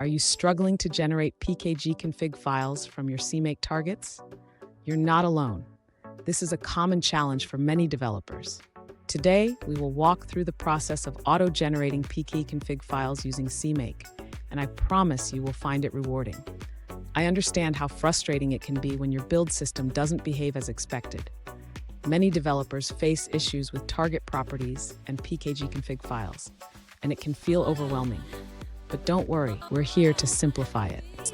Are you struggling to generate pkg-config files from your CMake targets? You're not alone. This is a common challenge for many developers. Today, we will walk through the process of auto-generating pkg-config files using CMake, and I promise you will find it rewarding. I understand how frustrating it can be when your build system doesn't behave as expected. Many developers face issues with target properties and pkg-config files, and it can feel overwhelming. But don't worry, we're here to simplify it.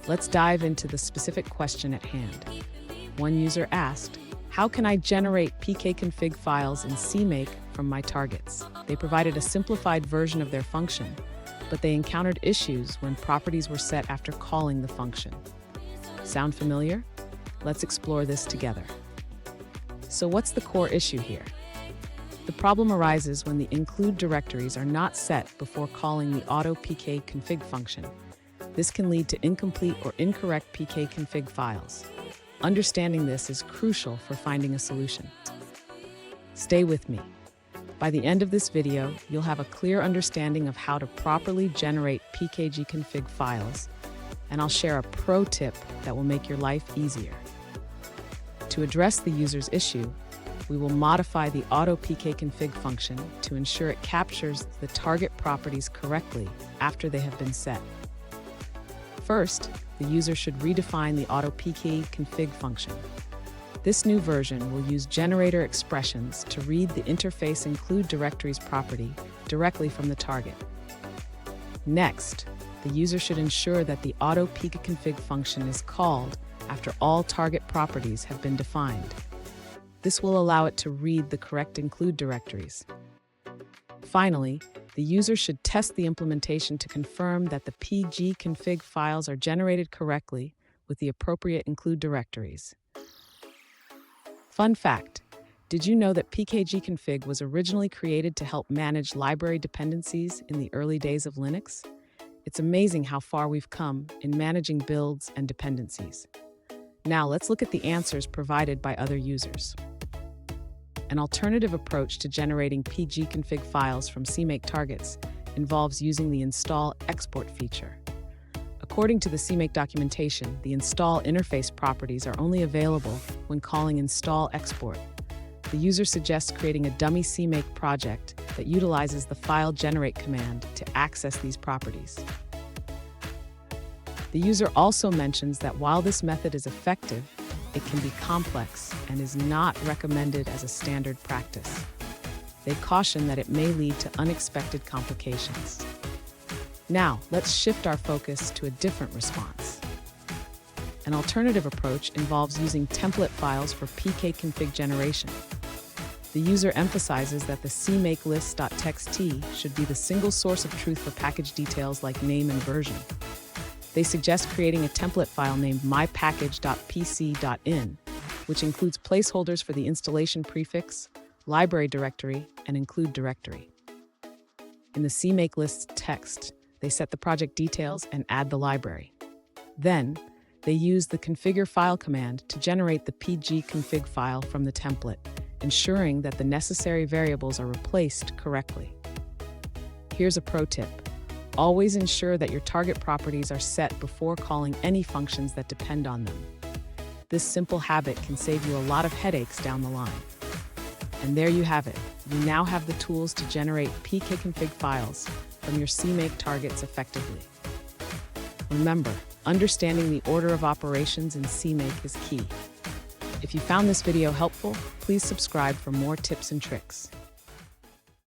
Let's dive into the specific question at hand. One user asked, how can I generate pkg-config files in CMake from my targets? They provided a simplified version of their function, but they encountered issues when properties were set after calling the function. Sound familiar? Let's explore this together. So what's the core issue here? The problem arises when the include directories are not set before calling the auto pkg-config function. This can lead to incomplete or incorrect pkg-config files. Understanding this is crucial for finding a solution. Stay with me. By the end of this video, you'll have a clear understanding of how to properly generate pkg-config files, and I'll share a pro tip that will make your life easier. To address the user's issue, we will modify the auto pkg-config function to ensure it captures the target properties correctly after they have been set. First, the user should redefine the auto pkg-config function. This new version will use generator expressions to read the interface include directories property directly from the target. Next, the user should ensure that the auto pkg-config function is called after all target properties have been defined. This will allow it to read the correct include directories. Finally, the user should test the implementation to confirm that the pkg-config files are generated correctly with the appropriate include directories. Fun fact, did you know that pkg-config was originally created to help manage library dependencies in the early days of Linux? It's amazing how far we've come in managing builds and dependencies. Now let's look at the answers provided by other users. An alternative approach to generating pkg-config files from CMake targets involves using the install export feature. According to the CMake documentation, the install interface properties are only available when calling install export. The user suggests creating a dummy CMake project that utilizes the file generate command to access these properties. The user also mentions that while this method is effective, it can be complex and is not recommended as a standard practice. They caution that it may lead to unexpected complications. Now, let's shift our focus to a different response. An alternative approach involves using template files for pkg-config generation. The user emphasizes that the CMake list.txt should be the single source of truth for package details like name and version. They suggest creating a template file named mypackage.pc.in, which includes placeholders for the installation prefix, library directory, and include directory. In the CMake list text, they set the project details and add the library. Then, they use the configure file command to generate the pkg-config file from the template, ensuring that the necessary variables are replaced correctly. Here's a pro tip. Always ensure that your target properties are set before calling any functions that depend on them. This simple habit can save you a lot of headaches down the line. And there you have it. You now have the tools to generate pkg-config files from your CMake targets effectively. Remember, understanding the order of operations in CMake is key. If you found this video helpful, please subscribe for more tips and tricks.